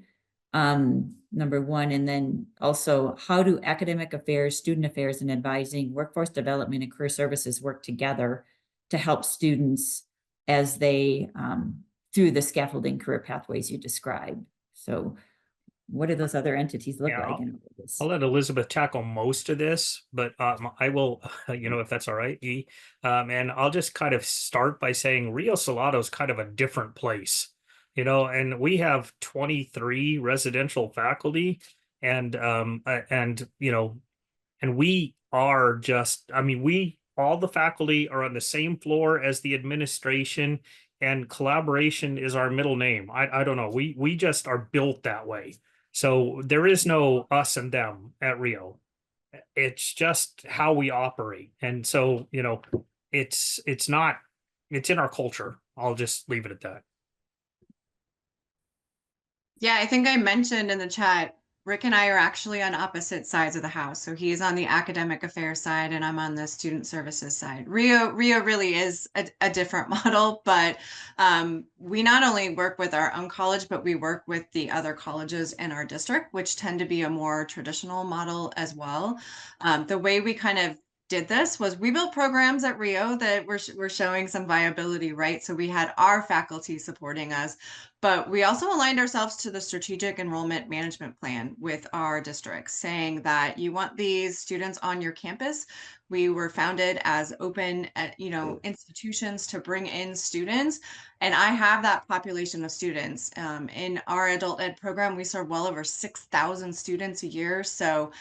Number one, and then also, how do academic affairs, student affairs, and advising, workforce development, and career services work together to help students as they through the scaffolding career pathways you described? So what do those other entities look like in all of this? I'll let Elizabeth tackle most of this, but I will, if that's all right, E. And I'll just kind of start by saying Rio Salado is kind of a different place, and we have 23 residential faculty, and we are just, all the faculty are on the same floor as the administration, and collaboration is our middle name. I don't know. We just are built that way. So there is no us and them at Rio. It's just how we operate. And so, it's in our culture. I'll just leave it at that. Yeah, I think I mentioned in the chat, Rick and I are actually on opposite sides of the house. So he's on the academic affairs side and I'm on the student services side. Rio really is a different model, but we not only work with our own college, but we work with the other colleges in our district, which tend to be a more traditional model as well. The way we kind of did this was we built programs at Rio that were showing some viability, right? So we had our faculty supporting us, but we also aligned ourselves to the strategic enrollment management plan with our districts, saying that you want these students on your campus. We were founded as open, institutions to bring in students, and I have that population of students. In our adult ed program, we serve well over 6,000 students a year. So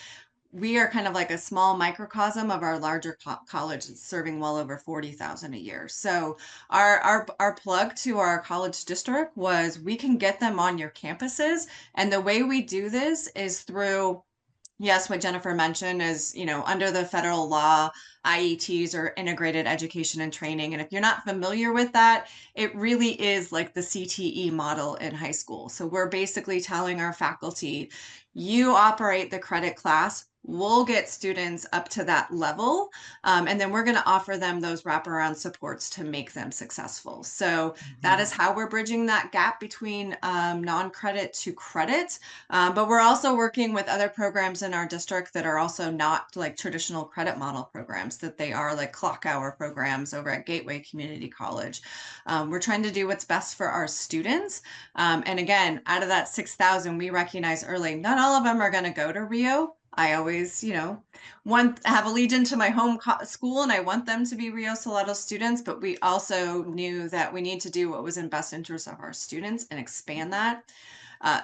we are kind of like a small microcosm of our larger college that's serving well over 40,000 a year. So our plug to our college district was we can get them on your campuses. And the way we do this is through, yes, what Jennifer mentioned is, under the federal law, IETs are integrated education and training. And if you're not familiar with that, it really is like the CTE model in high school. So we're basically telling our faculty, you operate the credit class, we'll get students up to that level. And then we're going to offer them those wraparound supports to make them successful. So that is how we're bridging that gap between non-credit to credit. But we're also working with other programs in our district that are also not like traditional credit model programs, that they are like clock hour programs over at Gateway Community College. We're trying to do what's best for our students. And again, out of that 6,000, we recognize early, not all of them are going to go to Rio. I always, have a legion to my home school, and I want them to be Rio Salado students, but we also knew that we need to do what was in best interest of our students and expand that.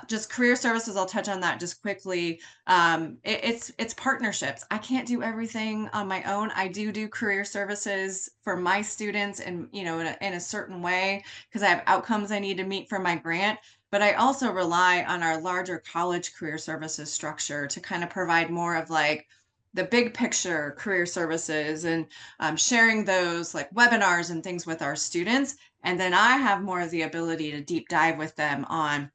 Just career services, I'll touch on that just quickly. It's partnerships. I can't do everything on my own. I do career services for my students and, in a certain way, because I have outcomes I need to meet for my grant. But I also rely on our larger college career services structure to kind of provide more of like the big picture career services and sharing those like webinars and things with our students. And then I have more of the ability to deep dive with them on,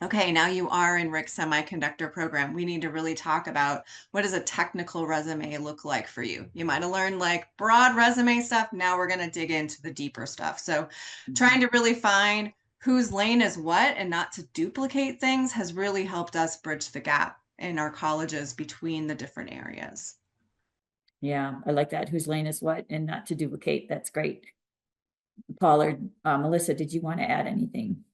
okay, now you are in Rick's semiconductor program. We need to really talk about what does a technical resume look like for you. You might have learned like broad resume stuff. Now we're going to dig into the deeper stuff. So trying to really find whose lane is what and not to duplicate things has really helped us bridge the gap in our colleges between the different areas. Yeah, I like that. Whose lane is what and not to duplicate. That's great. Paul or Melissa, did you want to add anything?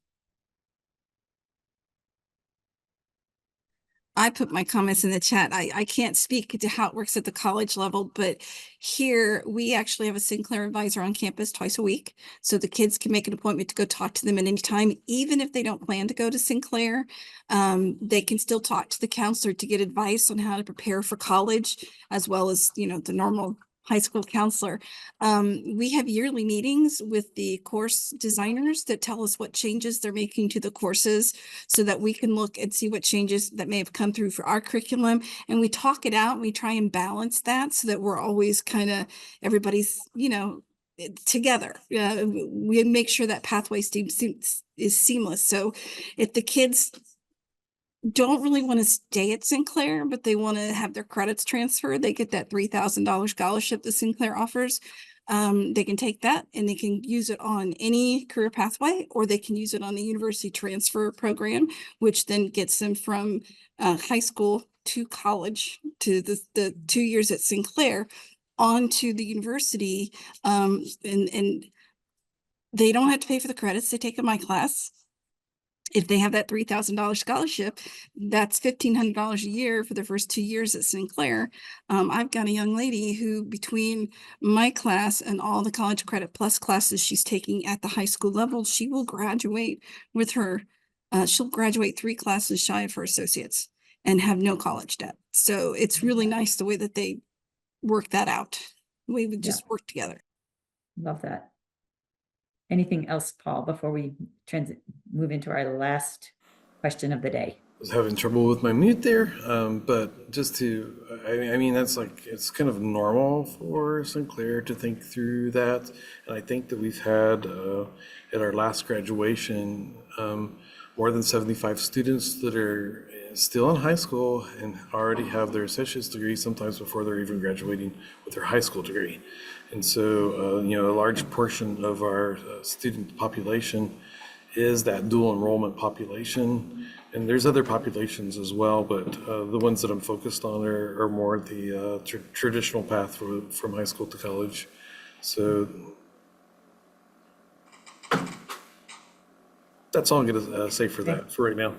I put my comments in the chat. I can't speak to how it works at the college level, but here we actually have a Sinclair advisor on campus twice a week. So the kids can make an appointment to go talk to them at any time, even if they don't plan to go to Sinclair. They can still talk to the counselor to get advice on how to prepare for college, as well as, the normal high school counselor. We have yearly meetings with the course designers that tell us what changes they're making to the courses so that we can look and see what changes that may have come through for our curriculum. And we talk it out and we try and balance that so that we're always kind of, everybody's, together. We make sure that pathway is seamless. So if the kids don't really want to stay at Sinclair, but they want to have their credits transferred, they get that $3,000 scholarship that Sinclair offers. They can take that and they can use it on any career pathway, or they can use it on the university transfer program, which then gets them from high school to college to the 2 years at Sinclair onto the university. And they don't have to pay for the credits. They take a my class. If they have that $3,000 scholarship, that's $1,500 a year for the first 2 years at Sinclair. I've got a young lady who, between my class and all the College Credit Plus classes she's taking at the high school level, she will graduate with her. She'll graduate 3 classes shy of her associates and have no college debt. So it's really nice the way that they work that out. We would just work together. Love that. Anything else, Paul, before we move into our last question of the day. Was having trouble with my mute there, but just to, I mean, that's like, it's kind of normal for Sinclair to think through that. And I think that we've had, at our last graduation, more than 75 students that are still in high school and already have their associate's degree, sometimes before they're even graduating with their high school degree. And so, you know, a large portion of our student population is that dual enrollment population. And there's other populations as well, but the ones that I'm focused on are more the traditional path from high school to college. So that's all I'm going to say for that for right now.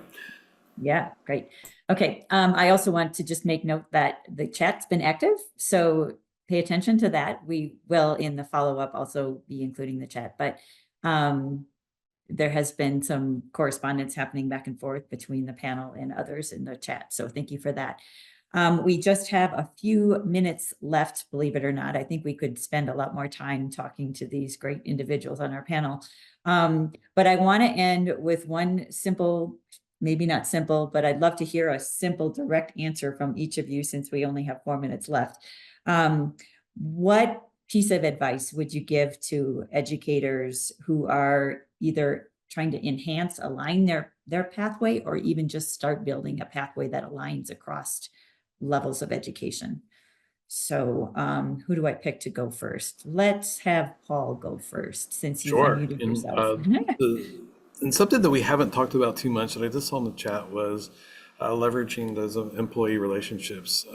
Yeah, great. Okay. I also want to just make note that the chat's been active, so pay attention to that. We will in the follow-up also be including the chat, but there has been some correspondence happening back and forth between the panel and others in the chat. So thank you for that. We just have a few minutes left, believe it or not. I think we could spend a lot more time talking to these great individuals on our panel. But I want to end with one simple, maybe not simple, but I'd love to hear a simple, direct answer from each of you since we only have 4 minutes left. What piece of advice would you give to educators who are either trying to enhance, align their pathway, or even just start building a pathway that aligns across levels of education? So who do I pick to go first? Let's have Paul go first since you unmuted yourself. And something that we haven't talked about too much that I just saw in the chat was leveraging those employee relationships.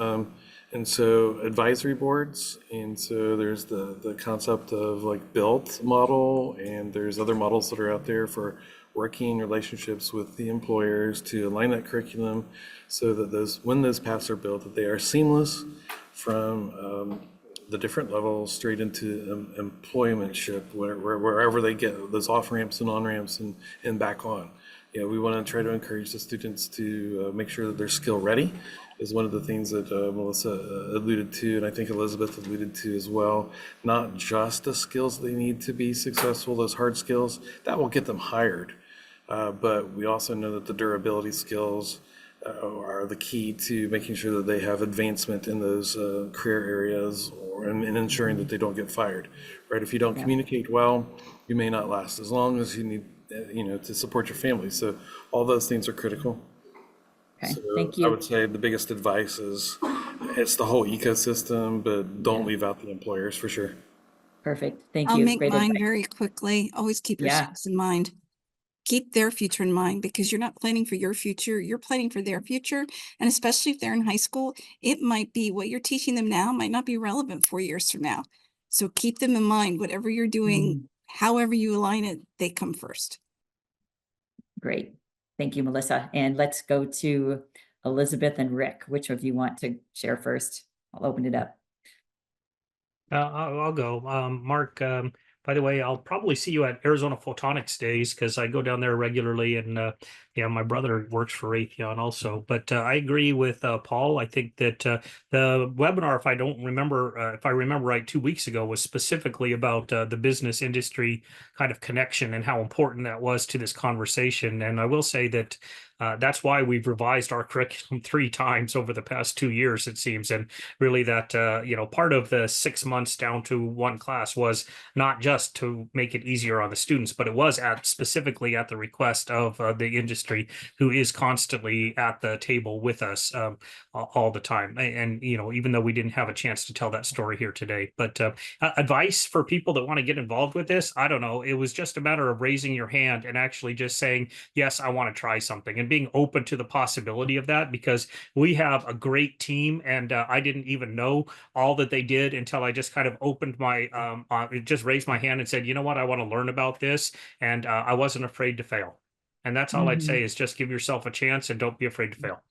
And so advisory boards, and so there's the concept of like built model, and there's other models that are out there for working relationships with the employers to align that curriculum so that when those paths are built, that they are seamless from the different levels straight into employmentship, wherever they get those off ramps and on ramps and back on. You know, we want to try to encourage the students to make sure that they're skill ready is one of the things that Melissa alluded to, and I think Elizabeth alluded to as well. Not just the skills they need to be successful, those hard skills, that will get them hired. But we also know that the durability skills are the key to making sure that they have advancement in those career areas and ensuring that they don't get fired, right? If you don't communicate well, you may not last as long as you need, you know, to support your family. So all those things are critical. Okay, So thank you. I would say the biggest advice is it's the whole ecosystem, but don't leave out the employers for sure. Perfect. Thank I'll you. make Great mine advice. very quickly. Always keep your Yeah. students in mind. Keep their future in mind because you're not planning for your future. You're planning for their future. And especially if they're in high school, it might be what you're teaching them now might not be relevant 4 years from now. So keep them in mind. Whatever you're doing, however you align it, they come first. Great. Thank you, Melissa. And let's go to Elizabeth and Rick. Which of you want to share first? I'll open it up. I'll go. Mark, by the way, I'll probably see you at Arizona Photonics Days because I go down there regularly, and yeah, my brother works for Raytheon also. But I agree with Paul. I think that the webinar, if I remember right, 2 weeks ago, was specifically about the business industry kind of connection and how important that was to this conversation. And I will say that that's why we've revised our curriculum 3 times over the past 2 years, it seems. And really that, you know, part of the 6 months down to 1 class was not just to make it easier on the students, but it was specifically at the request of the industry, who is constantly at the table with us all the time. And, you know, even though we didn't have a chance to tell that story here today, but advice for people that want to get involved with this, I don't know. It was just a matter of raising your hand and actually just saying, yes, I want to try something, and being open to the possibility of that, because we have a great team, and I didn't even know all that they did until I just kind of opened my, just raised my hand and said, you know what, I want to learn about this, and I wasn't afraid to fail. And that's all I'd say is just give yourself a chance and don't be afraid to fail.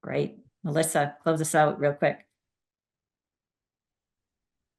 Great. Melissa, close us out real quick.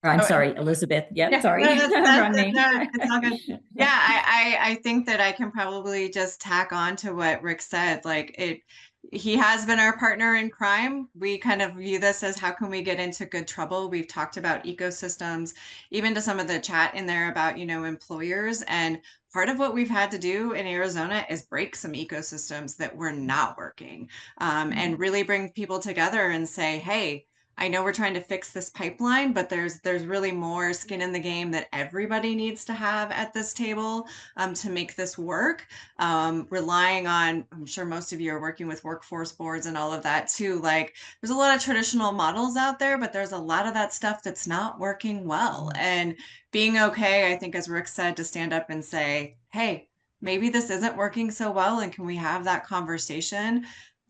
I'm sorry, Elizabeth. Yep, sorry. Wrong name. It's all good. Yeah, I think that I can probably just tack on to what Rick said. Like he has been our partner in crime. We kind of view this as how can we get into good trouble. We've talked about ecosystems, even to some of the chat in there about, you know, employers. And part of what we've had to do in Arizona is break some ecosystems that were not working, and really bring people together and say, hey, I know we're trying to fix this pipeline, but there's really more skin in the game that everybody needs to have at this table, to make this work. Relying on, I'm sure most of you are working with workforce boards and all of that too. Like, there's a lot of traditional models out there, but there's a lot of that stuff that's not working well. And being okay, I think, as Rick said, to stand up and say, hey, maybe this isn't working so well, and can we have that conversation?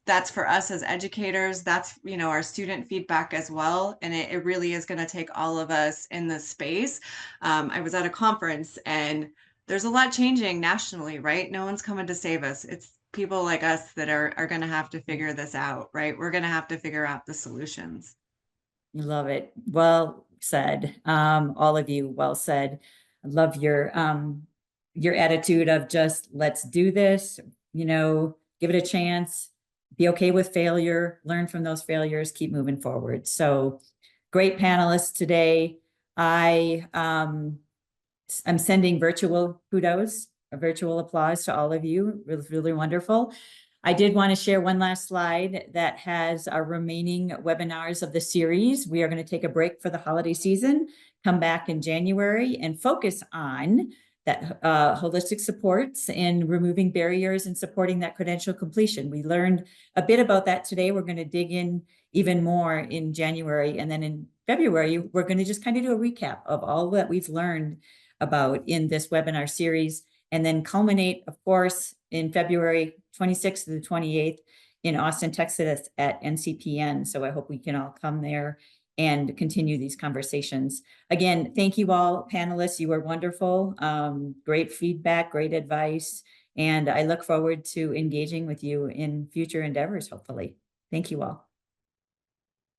That's for us as educators. That's, our student feedback as well. And it really is going to take all of us in this space. I was at a conference, and there's a lot changing nationally, right? No one's coming to save us. It's people like us that are going to have to figure this out, right? We're going to have to figure out the solutions. Love it. Well said. All of you, well said. I love your attitude of just, let's do this, give it a chance, be okay with failure, learn from those failures, keep moving forward. So great panelists today. I'm sending virtual kudos, a virtual applause to all of you. It was really wonderful. I did want to share one last slide that has our remaining webinars of the series. We are going to take a break for the holiday season, come back in January, and focus on that holistic supports and removing barriers and supporting that credential completion. We learned a bit about that today. We're going to dig in even more in January. And then in February, we're going to just kind of do a recap of all that we've learned about in this webinar series, and then culminate, of course, in February 26th to the 28th in Austin, Texas at NCPN. So I hope we can all come there and continue these conversations. Again, thank you all, panelists. You were wonderful. Great feedback, great advice. And I look forward to engaging with you in future endeavors, hopefully. Thank you all.